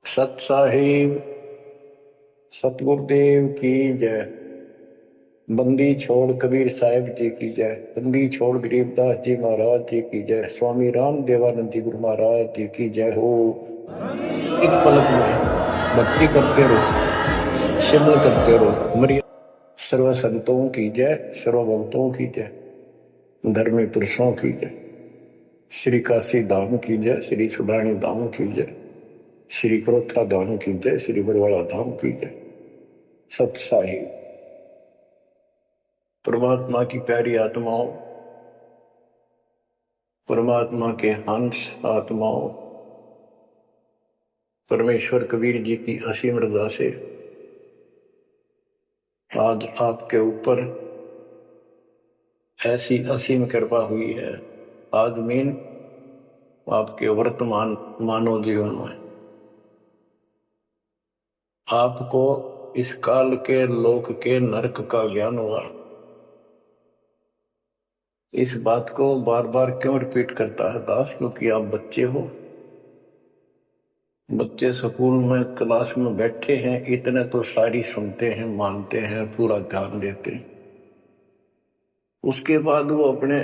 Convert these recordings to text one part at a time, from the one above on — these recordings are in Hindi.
सत साहिब सतगुरुदेव की जय। बंदी छोड़ कबीर साहिब जी की जय। बंदी छोड़ गरीबदास जी महाराज जी की जय। स्वामी राम देवानंद जी गुरु महाराज जी की जय हो। एक पलक में भक्ति करते रहो, सिमरन करते रहो। मरिया सर्व संतों की जय, सर्व भक्तों की जय, धर्मी पुरुषों की जय। श्री काशी धाम की जय, श्री सुडानी धाम की जय, श्री क्रोथा धाम की जय, श्री बरवाड़ा धाम की जय। सत साहिब परमात्मा की प्यारी आत्माओं, परमात्मा के हंस आत्माओं, परमेश्वर कबीर जी की असीम रजा से आज आपके ऊपर ऐसी असीम कृपा हुई है। आज मीन आपके वर्तमान मानव जीवन में आपको इस काल के लोक के नरक का ज्ञान हुआ। इस बात को बार बार क्यों रिपीट करता है दास? क्योंकि आप बच्चे हो। बच्चे स्कूल में क्लास में बैठे हैं, इतने तो सारी सुनते हैं, मानते हैं, पूरा ध्यान देते हैं। उसके बाद वो अपने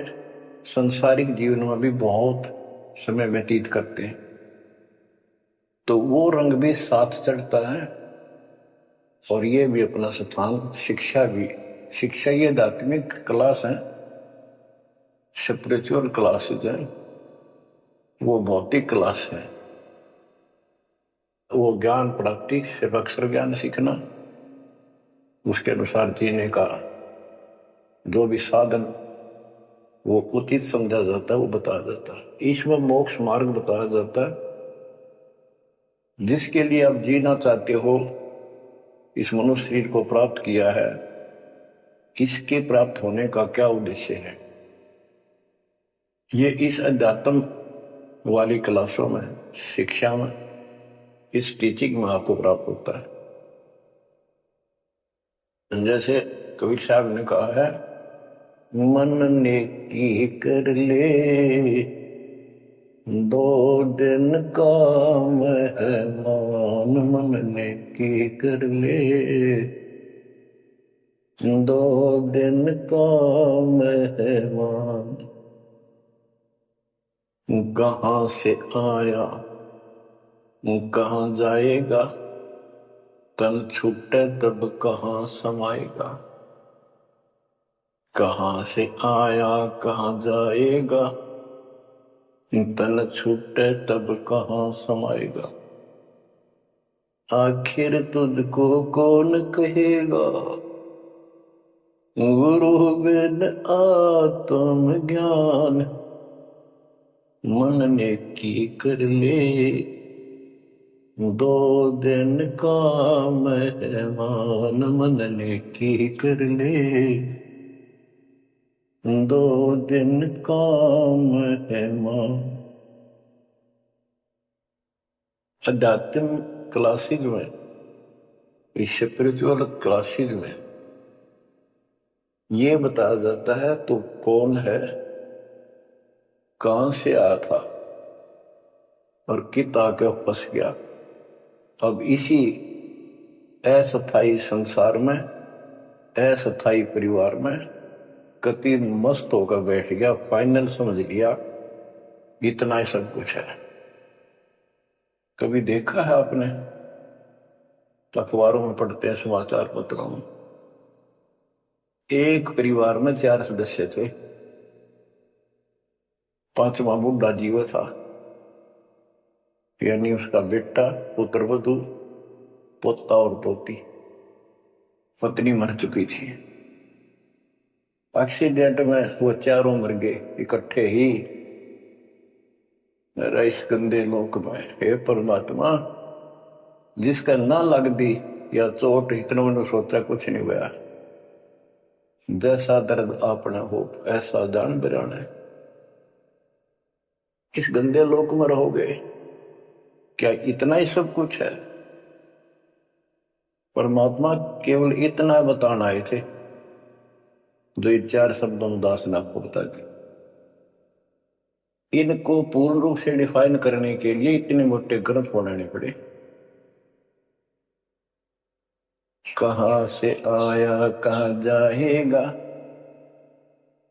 संसारिक जीवन में भी बहुत समय व्यतीत करते हैं, तो वो रंग भी साथ चढ़ता है। और ये भी अपना स्थान, शिक्षा भी। शिक्षा ये आध्यात्मिक क्लास है, स्पिरिचुअल क्लासेज है, वो भौतिक क्लास है। वो ज्ञान प्राप्ति सिर्फ अक्षर ज्ञान सीखना, उसके अनुसार जीने का जो भी साधन वो उचित समझा जाता है वो बताया जाता है। ईश्वर मोक्ष मार्ग बताया जाता है, जिसके लिए आप जीना चाहते हो, इस मनुष्य शरीर को प्राप्त किया है, इसके प्राप्त होने का क्या उद्देश्य है, ये इस अध्यात्म वाली क्लासों में, शिक्षा में, इस टीचिंग में आपको प्राप्त होता है। जैसे कबीर साहब ने कहा है, मन ने की कर ले दो दिन का मेहमान, मन ने की कर ले दो दिन का मेहमान। कहाँ से आया कहाँ जाएगा, तन छूटे तब कहाँ समाएगा। कहाँ से आया कहाँ जाएगा, तन छूटे तब कहाँ समाएगा। आखिर तुझको कौन कहेगा, गुरु बिन आत्म ज्ञान। मन ने की कर ले दो दिन का मेहमान, मन ने की कर ले दो दिन का मेहमान। अध्यात्म क्लासेज में, स्पिरिचुअल क्लासेज में ये बताया जाता है तो कौन है, कहां से आया था और कित आके फंस गया। अब इसी अस्थायी संसार में, अस्थायी परिवार में कति मस्त होकर बैठ गया, फाइनल समझ लिया इतना ही सब कुछ है। कभी देखा है आपने? अखबारों में पढ़ते हैं, समाचार पत्रों में, एक परिवार में 4 सदस्य थे, 5वां बुढ़ा जीव था, यानी उसका बेटा, पुत्र वधू, पोता और पोती। पत्नी मर चुकी थी। एक्सीडेंट में वो चारों मर गए इकट्ठे ही। इस गंदे लोक में हे परमात्मा, जिसका ना लग दी या चोट, इतना मैंने सोचा कुछ नहीं हुआ। जैसा दर्द अपना हो ऐसा जान बिराना है। इस गंदे लोक में रहोगे, क्या इतना ही सब कुछ है? परमात्मा केवल इतना बताना आए थे, जो ये 4 शब्दों में दास ने आपको बता दी। इनको पूर्ण रूप से डिफाइन करने के लिए इतने मोटे ग्रंथ बनाने पड़े। कहाँ से आया कहाँ जाएगा,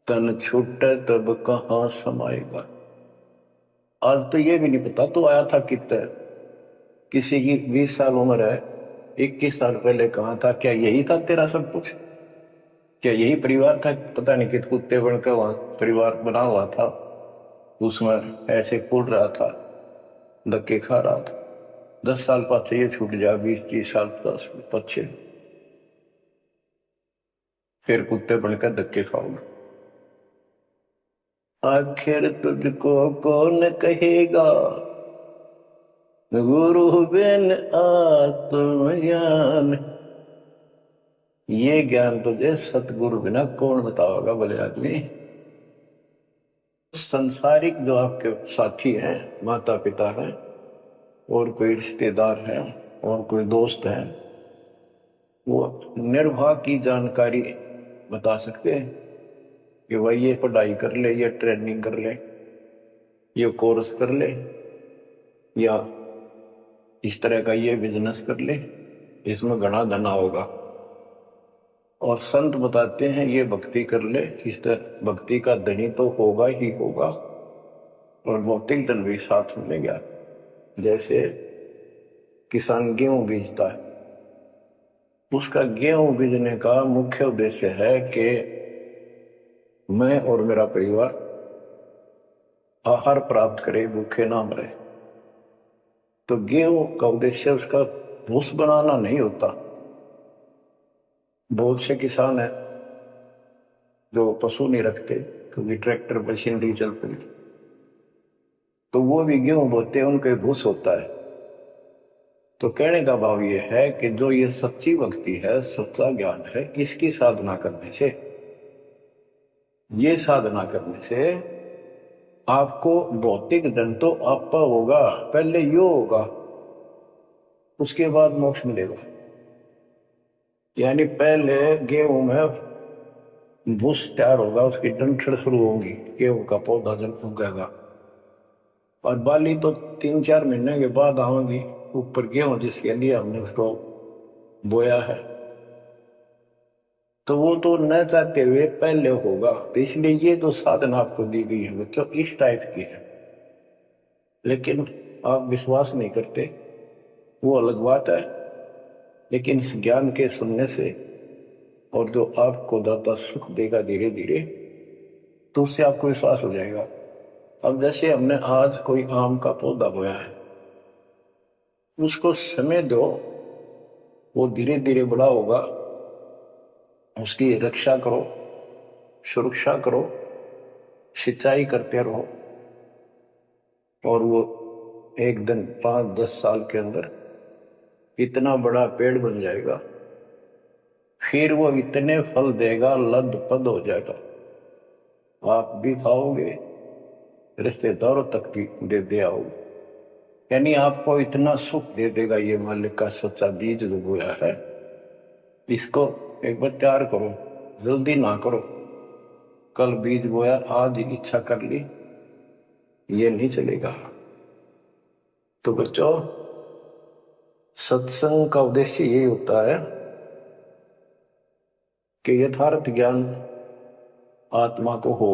तन छूटे तब कहाँ समाएगा। आज तो ये भी नहीं पता तो आया था कितने, किसी की 20 साल उम्र है, 21 साल पहले कहाँ था, क्या यही था तेरा सब कुछ, क्या यही परिवार था, पता नहीं कित कुत्ते बनकर वहां परिवार बना हुआ था, उसमें ऐसे कूद रहा था, धक्के खा रहा था। 10 साल पाछे ये छूट जा, 20-30 साल 10 पीछे फिर कुत्ते बनकर धक्के खाओगे। आखिर तुझको कौन कहेगा, गुरु बिन आत्मज्ञान। ये ज्ञान तुझे सतगुरु बिना कौन बताओगा बोले आदमी। संसारिक जो आपके साथी हैं, माता पिता हैं, और कोई रिश्तेदार हैं, और कोई दोस्त हैं, वो निर्वाह की जानकारी बता सकते हैं कि भाई ये पढ़ाई कर ले, ये ट्रेनिंग कर ले, ये कोर्स कर ले, या इस तरह का ये बिजनेस कर ले, इसमें घना धना होगा। और संत बताते हैं ये भक्ति कर ले, इस तरह भक्ति का धनी तो होगा ही होगा, और भौतिक धन भी साथ मिलेगा। जैसे किसान गेहूं बीजता है, उसका गेहूं बीजने का मुख्य उद्देश्य है कि मैं और मेरा परिवार आहार प्राप्त करे, भूखे ना मरे। तो गेहूं का उद्देश्य उसका भूस बनाना नहीं होता। बहुत से किसान हैं जो पशु नहीं रखते क्योंकि ट्रैक्टर मशीनरी चल पड़ी, तो वो भी गेहूं बोते हैं, उनका भूस होता है। तो कहने का भाव ये है कि जो ये सच्ची भक्ति है, सच्चा ज्ञान है, इसकी साधना करने से, ये साधना करने से आपको भौतिक धन तो आपका होगा, पहले यो होगा, उसके बाद मोक्ष मिलेगा। यानी पहले गेहूं में भूस तैयार होगा, उसकी डंठल शुरू होगी, गेहूं का पौधा जब उगेगा, और बाली तो 3-4 महीने के बाद आएंगी ऊपर, गेहूं जिसके लिए हमने उसको बोया है, तो वो तो न चाहते हुए पहले होगा। तो इसलिए ये जो साधना आपको दी गई है बच्चों, इस टाइप की है, लेकिन आप विश्वास नहीं करते, वो अलग बात है। लेकिन इस ज्ञान के सुनने से, और जो आपको दाता सुख देगा धीरे धीरे, तो उससे आपको विश्वास हो जाएगा। अब जैसे हमने आज कोई आम का पौधा बोया है, उसको समय दो, वो धीरे धीरे बड़ा होगा, उसकी रक्षा करो, सुरक्षा करो, सिंचाई करते रहो, और वो एक दिन 5-10 साल के अंदर इतना बड़ा पेड़ बन जाएगा। फिर वो इतने फल देगा, लद पद हो जाएगा, आप भी खाओगे, रिश्तेदारों तक भी दे आओगे। यानी आपको इतना सुख दे देगा ये मालिक का सच्चा बीज जो बोया है। इसको एक बार तैयार करो, जल्दी ना करो, कल बीज बोया आज इच्छा कर ली, ये नहीं चलेगा। तो बच्चों, सत्संग का उद्देश्य यही होता है कि यथार्थ ज्ञान आत्मा को हो,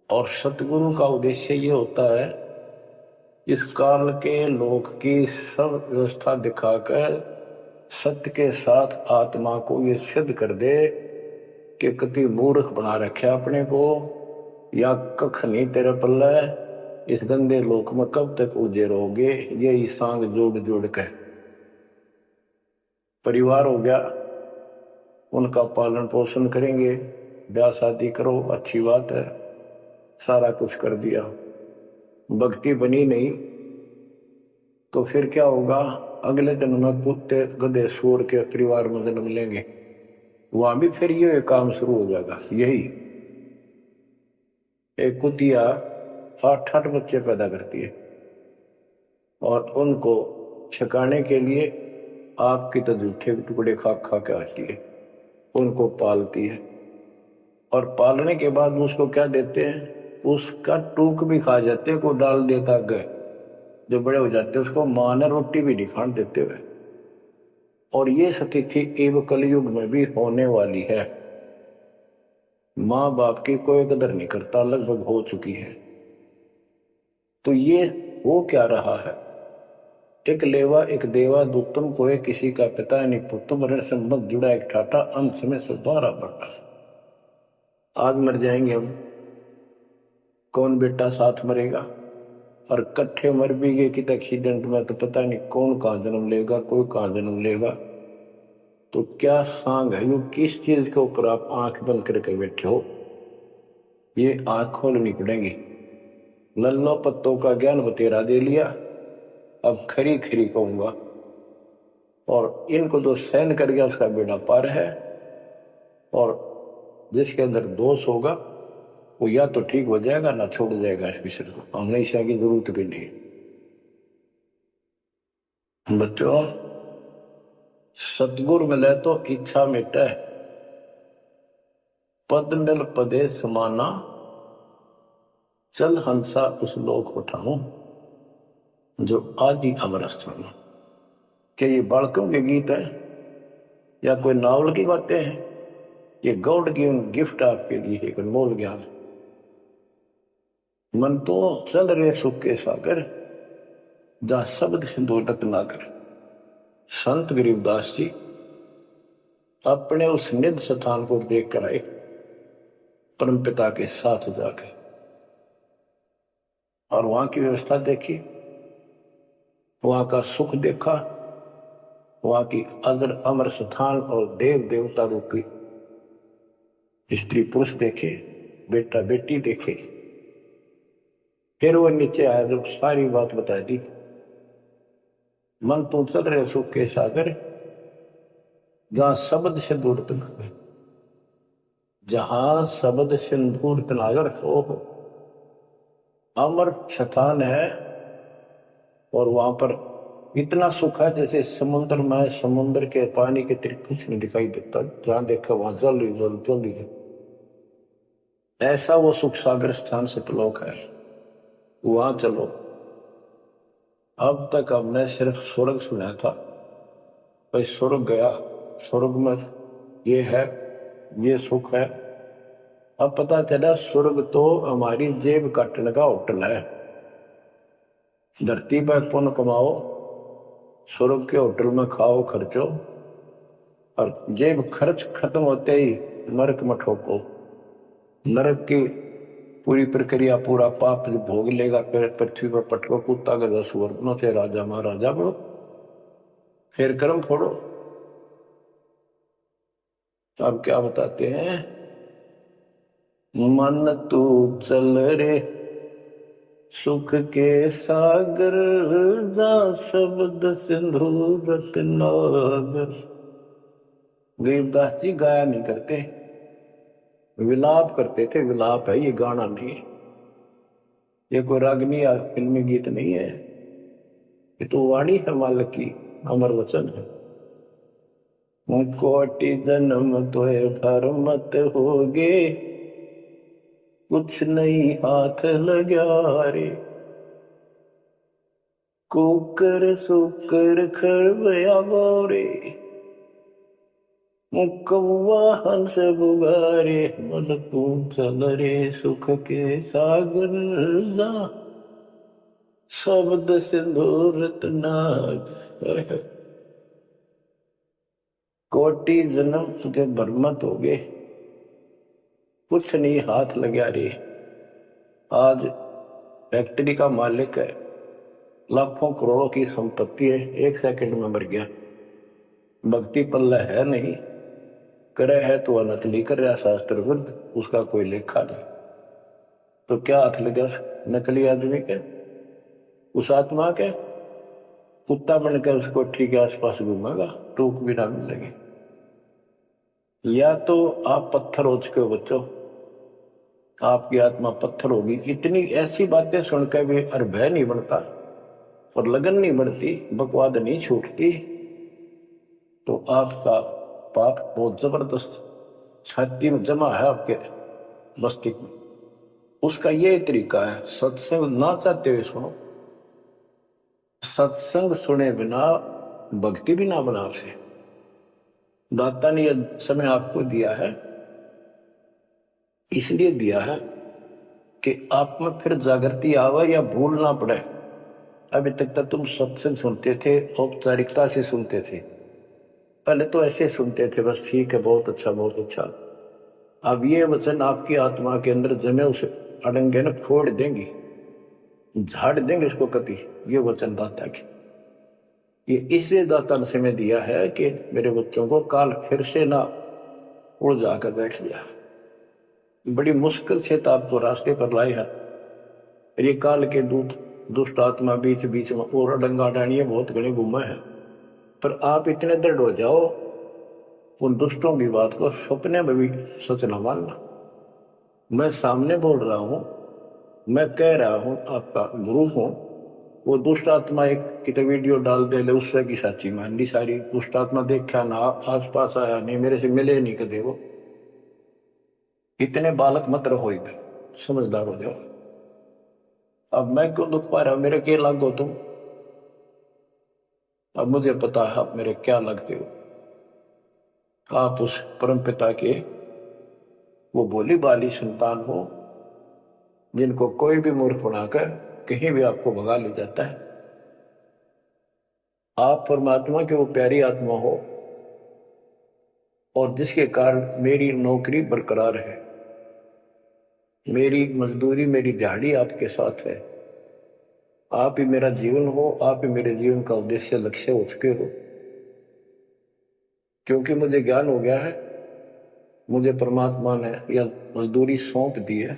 और सतगुरु का उद्देश्य ये होता है इस काल के लोक की सब व्यवस्था दिखाकर सत्य के साथ आत्मा को ये सिद्ध कर दे कि कति मूर्ख बना रखे अपने को, या कख नहीं तेरे पल्ले, इस गंदे लोक में कब तक उलझे रहोगे। यही सांग जोड़ जोड़ के परिवार हो गया, उनका पालन पोषण करेंगे, ब्याह शादी करो, अच्छी बात है, सारा कुछ कर दिया, भक्ति बनी नहीं तो फिर क्या होगा, अगले जन्म में कुत्ते गधे सूर के परिवार में जन्म लेंगे, वहां भी फिर ये काम शुरू हो जाएगा। यही एक कुतिया 8-8 बच्चे पैदा करती है, और उनको छकाने के लिए आपकी तो जूठे टुकड़े खा खा के आती है, उनको पालती है, और पालने के बाद उसको क्या देते हैं, उसका टूक भी खा जाते हैं, को डाल देता गए, जो बड़े हो जाते हैं उसको मां ने रोटी भी नहीं खाने देते हुए, और ये स्थिति एवं कलयुग में भी होने वाली है। माँ बाप की कोई कदर नहीं करता, लगभग हो चुकी है। तो ये हो क्या रहा है? एक लेवा एक देवा दुत्तम कोई किसी का पिता नहीं पुत्तम ऋण संबंध जुड़ा एक ठाटा अंत में से 12 बटा। आज मर जाएंगे हम, कौन बेटा साथ मरेगा? और कट्ठे मर भी गए कि एक्सीडेंट में तो पता नहीं कौन कहाँ जन्म लेगा, कोई कहाँ जन्म लेगा। तो क्या सांग है यो? किस चीज के ऊपर आप आंख बंद करके बैठे हो? ये आंख खोलनी पड़ेगी। लल्लो पत्तों का ज्ञान बतेरा दे लिया, अब खरी खरी कहूंगा। और इनको जो सहन कर गया उसका बेड़ा पार है। और जिसके अंदर दोष होगा वो या तो ठीक हो जाएगा ना छोड़ जाएगा इस विषय को। हमेशा की जरूरत भी नहीं। बच्चों, सतगुरु मिले तो इच्छा मिटे, पद मिल पदे समाना, चल हंसा उस लोक उठाऊं जो आदि अमर स्थान। क्या ये बालकों के गीत है या कोई नावल की बातें हैं? ये गॉड गिवन गिफ्ट आपके लिए एक अनमोल ज्ञान। मन तो चल रहे सुख के सागर, जहां शब्द सिंधु रत्नाकर। संत गरीबदास जी अपने उस निध स्थान को देख कर आए, परम पिता के साथ जाकर, और वहां की व्यवस्था देखी, वहां का सुख देखा, वहां की अदर अमर स्थान और देव देवता रूपी स्त्री पुरुष देखे, बेटा बेटी देखे। फिर वो नीचे आया, जब सारी बात बता दी। मन तो चल रहे सुख के सागर, जहां शब्द सिंदूर तनागर, जहां शब्द सिंदूर तनागर हो अमर स्थान है। और वहां पर इतना सुख है जैसे समुद्र में, समुद्र के पानी के अतिरिक्त कुछ नहीं दिखाई देता। जहां देखा वहां जल ही जल, जल ही जल। ऐसा वो सुख सागर स्थान सतलोक है, वहां चलो। अब तक हमने सिर्फ स्वर्ग सुना था, भाई स्वर्ग गया, स्वर्ग में ये है, ये सुख है। अब पता चला स्वर्ग तो हमारी जेब काटने का होटल है। धरती पर पुण्य कमाओ, स्वर्ग के होटल में खाओ खर्चो, और जेब खर्च खत्म होते ही नरक में ठोको। नरक की पूरी प्रक्रिया, पूरा पाप जो भोग लेगा, फिर पृथ्वी पर पटको, कुत्ता गधा सुअर से राजा महाराजा बनो, फिर कर्म फोड़ो। तो अब क्या बताते हैं? मन तू चल रे सुख के सागर, जा शब्द सिंधु रत्नागर। गरीबदास जी गाया नहीं करते, विलाप करते थे। विलाप है ये, गाना नहीं है। ये कोई रागनी या फिल्मी गीत नहीं है, ये तो वाणी है मालिक की, अमर वचन है। कोटि जन्म तोय भर मत होगे, कुछ नहीं हाथ लगा रे। कुकर सुकर खरबया गोरे, कौवा हंस बुगारे। मन तू चल रे सुख के सागर, जा शब्द सिंधु रत्नागर। कोटि जन्म तुझे बरमत हो गए, कुछ नहीं हाथ लगा रे। आज फैक्ट्री का मालिक है, लाखों करोड़ों की संपत्ति है, 1 सेकंड में मर गया। भक्ति पल्ला है नहीं, करे है तो अनतली कर रहा शास्त्र विरुद्ध, उसका कोई लेखा नहीं। तो क्या हाथ लगा नकली आदमी के? उस आत्मा के कुत्ता बनकर उसको ठीक के आसपास घूमेगा, टूक भी ना मिलेगी। या तो आप पत्थर हो चुके हो बच्चों, आपकी आत्मा पत्थर होगी। इतनी ऐसी बातें सुनकर भी और भय नहीं बनता और लगन नहीं बढ़ती, बकवाद नहीं छूटती, तो आपका पाप बहुत जबरदस्त छाती में जमा है आपके मस्तिष्क में। उसका ये तरीका है, सत्संग ना चाहते हुए सुनो। सत्संग सुने बिना भक्ति भी ना बना आपसे। दाता ने यह समय आपको दिया है, इसलिए दिया है कि आप में फिर जागृति आवे या भूल ना पड़े। अभी तक तो तुम सत्संग सुनते थे, औपचारिकता से सुनते थे, पहले तो ऐसे सुनते थे, बस ठीक है, बहुत अच्छा बहुत अच्छा। अब ये वचन आपकी आत्मा के अंदर जमे, उसे अड़ंगे न फोड़ देंगी, झाड़ देंगे उसको कभी। ये वचन दाता की, ये इसलिए दाता ने समय दिया है कि मेरे बच्चों को काल फिर से ना उड़ जाकर बैठ गया। बड़ी मुश्किल से तो आपको रास्ते पर लाए हैं। ये काल के दूत दुष्ट आत्मा बीच बीच में और अडंगा डानिए बहुत घने घूमे हैं, पर आप इतने दृढ़ हो जाओ उन दुष्टों की बात को सपने में भी सच न मानना। मैं सामने बोल रहा हूं, मैं कह रहा हूं, आपका गुरु हूं। वो दुष्ट आत्मा एक कितने वीडियो डाल दे ले, उससे की सच्ची मान ली सारी। दुष्ट आत्मा देखा ना, आस पास आया नहीं, मेरे से मिले नहीं कदे। वो इतने बालक मत रहो, समझदार हो जाओ। अब मैं क्यों दुख पा रहा हूं, मेरे क्या लागो तुम? अब मुझे पता है आप मेरे क्या लगते हो। आप उस परम पिता के वो भोली बाली संतान हो, जिनको कोई भी मूर्ख बनाकर कहीं भी आपको भगा ले जाता है। आप परमात्मा के वो प्यारी आत्मा हो, और जिसके कारण मेरी नौकरी बरकरार है, मेरी मजदूरी, मेरी दिहाड़ी आपके साथ है। आप ही मेरा जीवन हो, आप ही मेरे जीवन का उद्देश्य लक्ष्य हो चुके हो। क्योंकि मुझे ज्ञान हो गया है, मुझे परमात्मा ने यह मजदूरी सौंप दी है,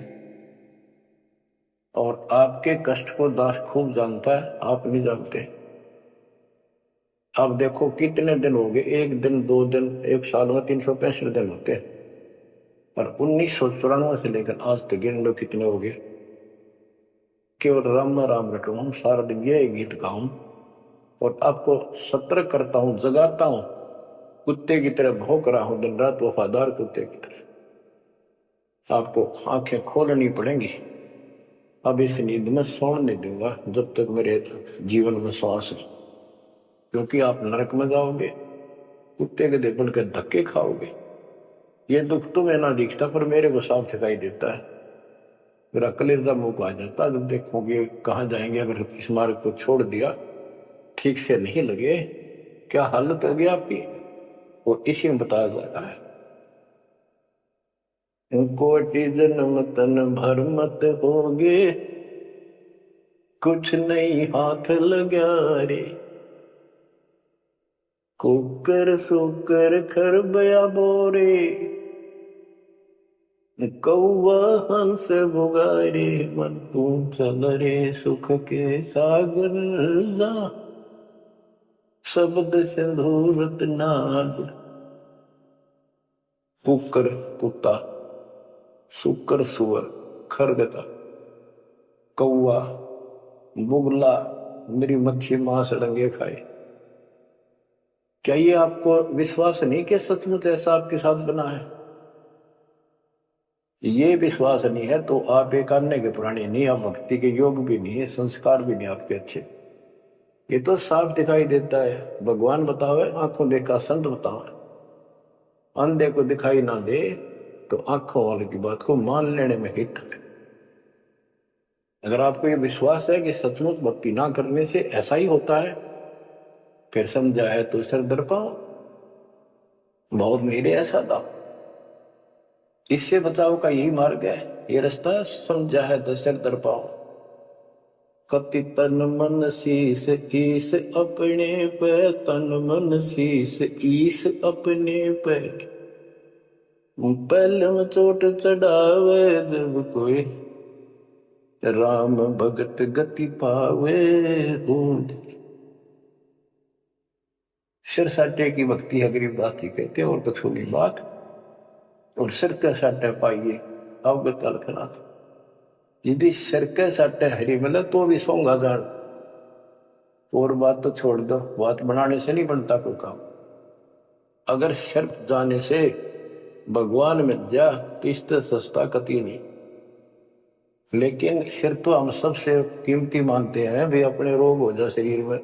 और आपके कष्ट को दास खूब जानता है, आप नहीं जानते। अब देखो कितने दिन हो गए, एक दिन, 2 दिन, एक साल में 365 दिन होते हैं, और 1994 से लेकर आज तक गिन लो कितने हो गए। केवल राम राम रटू, हम सारा दिन ये गीत गाऊं और आपको सतर्क करता हूं, जगाता हूं। कुत्ते की तरह भौंक रहा हूं दिन रात, वफादार कुत्ते की तरह। आपको आंखें खोलनी पड़ेंगी। अब इस नींद में सोने नहीं दूंगा जब तक मेरे जीवन में श्वास है, क्योंकि आप नरक में जाओगे, कुत्ते के देखने के धक्के खाओगे। ये दुख तुम्हें ना दिखता, पर मेरे को साफ दिखाई देता है। मेरा कलेजा मुंह को आ जाता जब देखोगे कहाँ जाएंगे। अगर इस मार्ग को छोड़ दिया, ठीक से नहीं लगे, क्या हालत होगी आपकी, वो इसी में बताया जा रहा है। कोटि जन्म तन भर मत होगे, कुछ नहीं हाथ लगा रे। कुकर सुकर खर बया बोरे, कौवा हंस बुगारे। मन तू चल रे सुख के सागर जा, शब्द सिंधूरत नाद। कुकर कुत्ता, सुकर सुअर, खरगता, कौवा, बुगला, मेरी मच्छी मांस डंगे खाए। क्या ये आपको विश्वास नहीं कि सचमुच ऐसा आपके साथ बना है? ये विश्वास नहीं है तो आप एक अन्य के प्राणी नहीं, आप भक्ति के योग भी नहीं है, संस्कार भी नहीं आपके अच्छे। ये तो साफ दिखाई देता है। भगवान बतावे, आंखों देखा संत बतावे। अंधे को दिखाई ना दे तो आंखों वाले की बात को मान लेने में हित है। अगर आपको ये विश्वास है कि सचमुच भक्ति ना करने से ऐसा ही होता है, फिर समझा है तो सिर दर पाओ, बहुत मेरे ऐसा था। इससे बचाव का यही मार्ग है, ये रास्ता। समझा है तो सिर दर पाओ। कति तन मन शीस ईस अपने पे, तन मन शीस ईस अपने पे। पहले में चोट चढ़ावे जब कोई, राम भगत गति पावे ऊंच। सिर साटे की भक्ति है, गरीबदास जी कहते हैं, और कुछ होगी बात। और सिर के साटे पाइए अवगत अलखनाथ। यदि सिर के साटे हरी मिले तो भी सोंगा जान, और बात तो छोड़ दो, बात बनाने से नहीं बनता कोई काम। अगर सिर जाने से भगवान मिल जा तो इससे सस्ता कती नहीं। लेकिन सिर तो हम सबसे कीमती मानते हैं, भी अपने रोग हो जाए शरीर में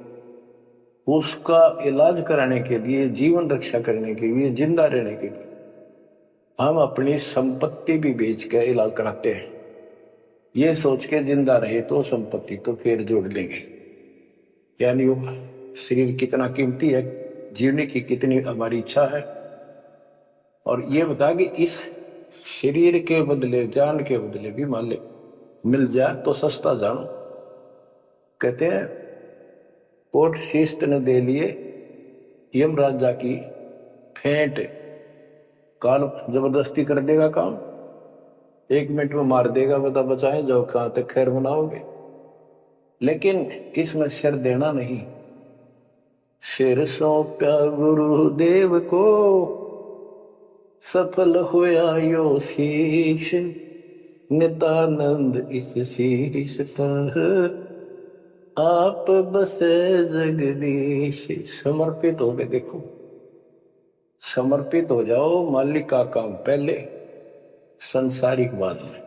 उसका इलाज कराने के लिए, जीवन रक्षा करने के लिए, जिंदा रहने के लिए हम अपनी संपत्ति भी बेच के इलाज कराते हैं, ये सोच के जिंदा रहे तो संपत्ति तो फिर जोड़ देंगे। यानी वो शरीर कितना कीमती है, जीने की कितनी हमारी इच्छा है। और ये बता कि इस शरीर के बदले, जान के बदले भी मान ले मिल जाए तो सस्ता जानो। कहते हैं कोट शीस्त ने दे लिए यम राजा की फेंट, काल जबरदस्ती कर देगा काम, 1 मिनट में मार देगा, बता बचाए जाओ कहां तक खैर बनाओगे। लेकिन इसमें सिर देना नहीं, सिर सौंपा गुरुदेव को, सफल होया यो शीश, नितानंद इस शीश पर आप बसे जगदीश। समर्पित हो गए, देखो समर्पित हो जाओ, मालिक का काम पहले, संसारिक बाद में।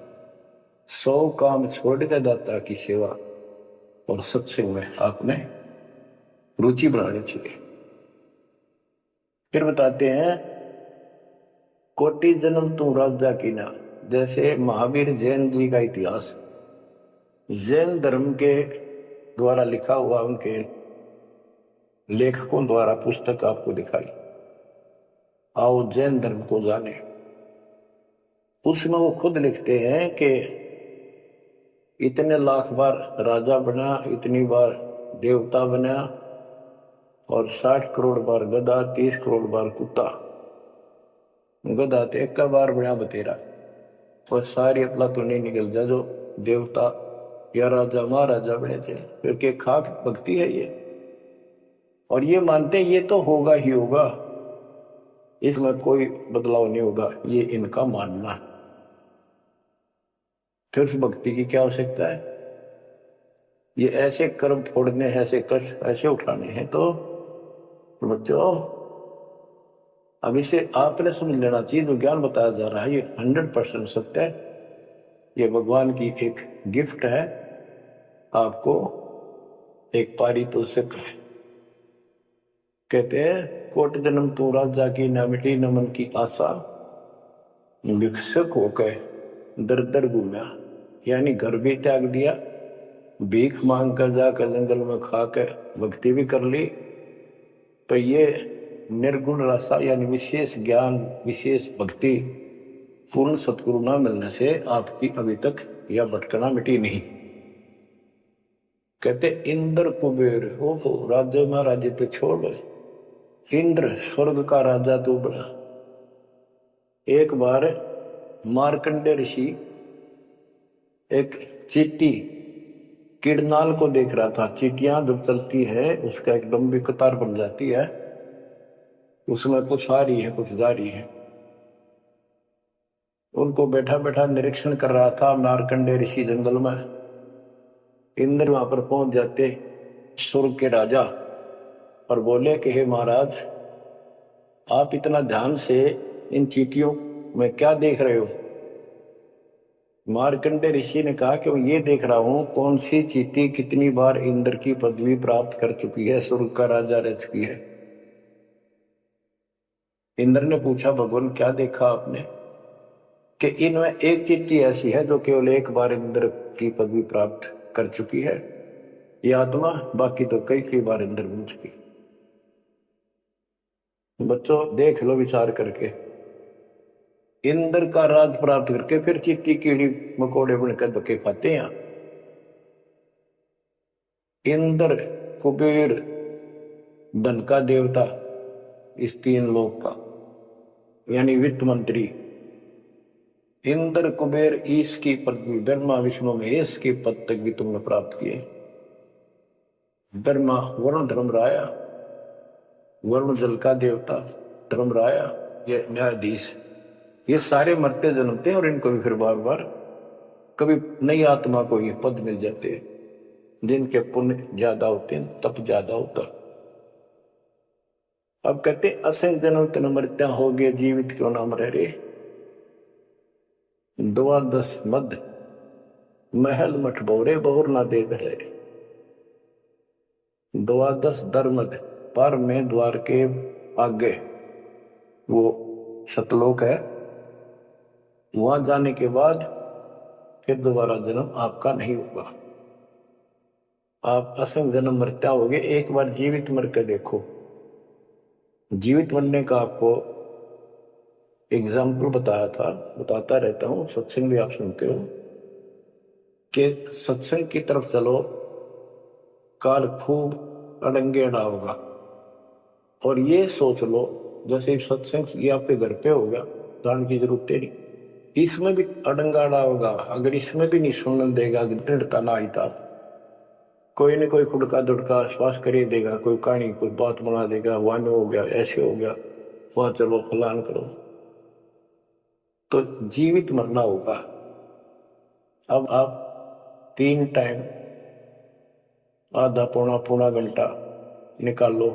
100 काम छोड़ के दाता की सेवा और सत्संग में आपने रुचि बनानी चाहिए। फिर बताते हैं कोटि जन्म तू राजा की ना, जैसे महावीर जैन जी का इतिहास जैन धर्म के द्वारा लिखा हुआ, उनके लेखकों द्वारा पुस्तक आपको दिखाई, आओ जैन धर्म को जाने। उसमें वो खुद लिखते हैं कि इतने लाख बार राजा बना, इतनी बार देवता बना, और 60 करोड़ बार गधा, 30 करोड़ बार कुत्ता। गधा तो एक बार बना बतेरा, और सारी अपला तो नहीं निकल जा जो देवता या राजा महाराजा बने थे। फिर के खाक भक्ति है ये। और ये मानते ये तो होगा ही होगा, इसमें कोई बदलाव नहीं होगा, ये इनका मानना है। फिर उस भक्ति की क्या आवश्यकता है? ये ऐसे कर्म फोड़ने हैं, ऐसे कष्ट ऐसे उठाने हैं, तो बच्चों अब इसे आपने समझ लेना चाहिए। जो ज्ञान बताया जा रहा है ये 100% सत्य है, ये भगवान की एक गिफ्ट है आपको, एक पारितोषिक है। कहते हैं कोट जन्म तू राजा की, न मिटी न मन की आशा, भिक्षुक होकर दर दर घूमा। यानी घर भी त्याग दिया, भीख मांग कर जाकर जंगल में खा कर भक्ति भी कर ली, तो ये निर्गुण रसा यानी विशेष ज्ञान, विशेष भक्ति, पूर्ण सतगुरु न मिलने से आपकी अभी तक यह भटकना मिटी नहीं। कहते इंद्र कुबेर हो राज्य में राज्य तो छोड़, इंद्र स्वर्ग का राजा तू बना। एक बार मार्कंडे ऋषि एक चींटी किरनाल को देख रहा था। चींटियां जब चलती है उसका एक लंबी कतार बन जाती है, उसमें कुछ आ रही है कुछ जा रही है। उनको बैठा बैठा निरीक्षण कर रहा था मार्कंडे ऋषि जंगल में। इंद्र वहां पर पहुंच जाते स्वर्ग के राजा और बोले कि हे महाराज, आप इतना ध्यान से इन चींटियों में क्या देख रहे हो? मार्कंडे ऋषि ने कहा कि मैं ये देख रहा हूं कौन सी चींटी कितनी बार इंद्र की पदवी प्राप्त कर चुकी है, स्वर्ग का राजा रह चुकी है। इंद्र ने पूछा भगवान क्या देखा आपने? कि इनमें एक चींटी ऐसी है जो केवल एक बार इंद्र की पदवी प्राप्त कर चुकी है, ये आत्मा, बाकी तो कई कई बार इंद्र बन चुकी। बच्चों देख लो विचार करके, इंद्र का राज प्राप्त करके फिर चींटी कीड़ी मकोड़े बनकर धक्के खाते हैं। इंद्र कुबेर धन का देवता, इस 3 लोक का, यानी वित्त मंत्री। इंद्र कुबेर ईश की पदवी, ब्रह्मा विष्णु महेश के पद तक भी तुमने प्राप्त किए। ब्रह्मा वरुण धर्मराया, वरुण जल का देवता धर्मराया, ये न्यायाधीश, ये सारे मरते जन्मते और इनको भी फिर बार बार कभी नई आत्मा को ये पद मिल जाते हैं जिनके पुण्य ज्यादा होते हैं, तप ज्यादा होता। अब कहते असंग जन्म तन मृत्या हो गए, जीवित क्यों नाम रह रे। 2-10 मद महल मठ बोरे बहुर ना दे धरे। 2-10 दर मद पर में द्वार के आगे वो सतलोक है, वहां जाने के बाद फिर दोबारा जन्म आपका नहीं होगा। आप असंग जन्म मरते होगे। एक बार जीवित मर के देखो। जीवित मरने का आपको एग्जाम्पल बताया था, बताता रहता हूं, सत्संग भी आप सुनते हो कि सत्संग की तरफ चलो, काल खूब अड़ंगे अड़ा होगा। और ये सोच लो जैसे सत्संग ये आपके घर पे होगा, जान की जरूरत नहीं, इसमें भी अड़ंगा अड़ा होगा। अगर इसमें भी नहीं सुनने देगा, दृढ़ता ना आई था, कोई न कोई खुड़का दुड़का आश्वास कर ही देगा, कोई कहानी कोई बात बना देगा, वन हो गया, ऐसे हो गया, वहां चलो फलान करो, तो जीवित मरना होगा। अब आप 3 टाइम आधा पौना पौना घंटा निकाल लो।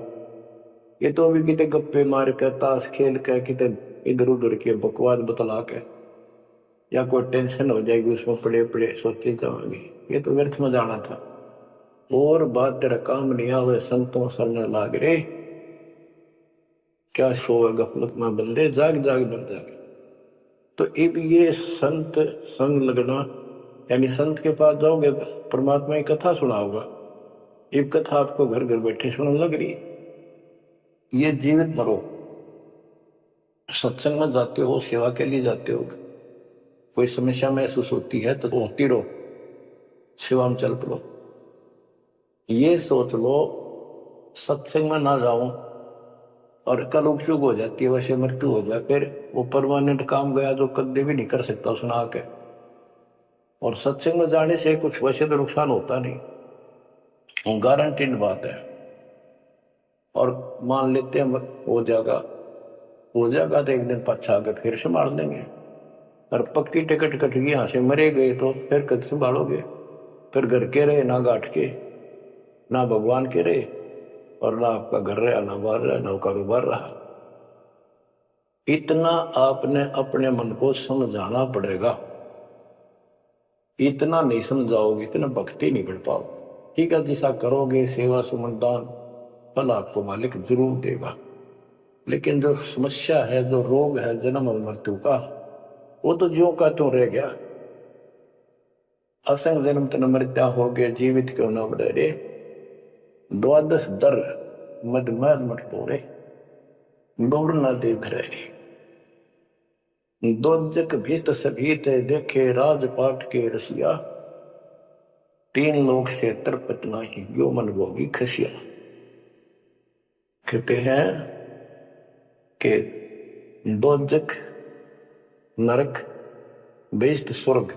ये तो अभी कितने गप्पे मार के, ताश खेल के, कितने इधर उधर के बकवास बतला के, या कोई टेंशन हो जाएगी उसमें पड़े पड़े सोचते जाओगे, ये तो व्यर्थ में जाना था। और बात तेरा काम नहीं आवे, संतों सरने लाग रे, क्या सोए गफलत में बंदे, जाग जाग मर जागे। तो अब ये संत संग लगना, यानी संत के पास जाओगे परमात्मा की कथा सुनाओगा। ये कथा आपको घर घर बैठे सुनने लग रही है। ये जीवित मरो। सत्संग में जाते हो, सेवा के लिए जाते हो, कोई समस्या महसूस होती है तो होती रहो, सेवा में चल पड़ो। ये सोच लो सत्संग में ना जाऊं और कल उपचुक हो जाती है, वैसे मृत्यु हो जाए, फिर वो परमानेंट काम गया जो कभी भी नहीं कर सकता सुना के। और सत्संग में जाने से कुछ वैसे तो नुकसान होता नहीं, गारंटीड बात है। और मान लेते हैं हो जाएगा तो एक दिन पाछा आगे फिर संभाल देंगे। और पक्की टिकट कट गई, यहां से मरे गए तो फिर कद संभालोगे? फिर घर के रहे ना गांठ के, ना भगवान के रहे, और ना आपका घर रहा, ना बाहर रहा, ना कारोबार रहा। इतना आपने अपने मन को समझाना पड़ेगा। इतना नहीं समझाओगे, इतना भक्ति नहीं कर पाओगे। ठीक है, जैसा करोगे सेवा सुमन दान, फल आपको मालिक जरूर देगा। लेकिन जो समस्या है, जो रोग है जन्म और मृत्यु का, वो तो ज्यों का त्यों रह गया। असंग जन्म तन मृत्या हो गए, जीवित क्यों न बढ़े रे, द्वादश दर मद मैल मट तोड़े, गौर न दे धरे। दोजक भीत सभीत देखे राजपाट के रसिया, 3 लोक से तरपत नाही यो मन भोगी खसिया। कहते हैं कि दोजक नरक बेस्त स्वर्ग,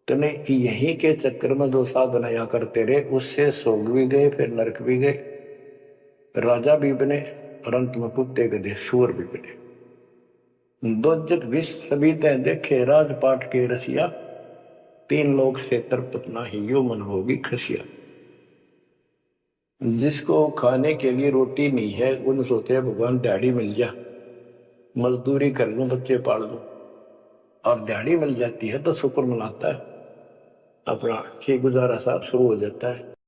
तने यहीं के चक्कर में जो साधना यहाँ करते रहे, उससे स्वर्ग भी गए, फिर नरक भी गए, राजा भी बने, और अंत में कुत्ते गधे सूअर भी बने। दोजक विष सभी तय देखे राजपाट के रसिया, 3 लोक से तरपत नाही यो मन भोगी खसिया। जिसको खाने के लिए रोटी नहीं है, उन सोते हैं भगवान दिहाड़ी मिल जा, मजदूरी कर लूं, बच्चे पाल लूं, और दिहाड़ी मिल जाती है तो शुक्र मनाता है, अपना ये गुजारा साहब शुरू हो जाता है।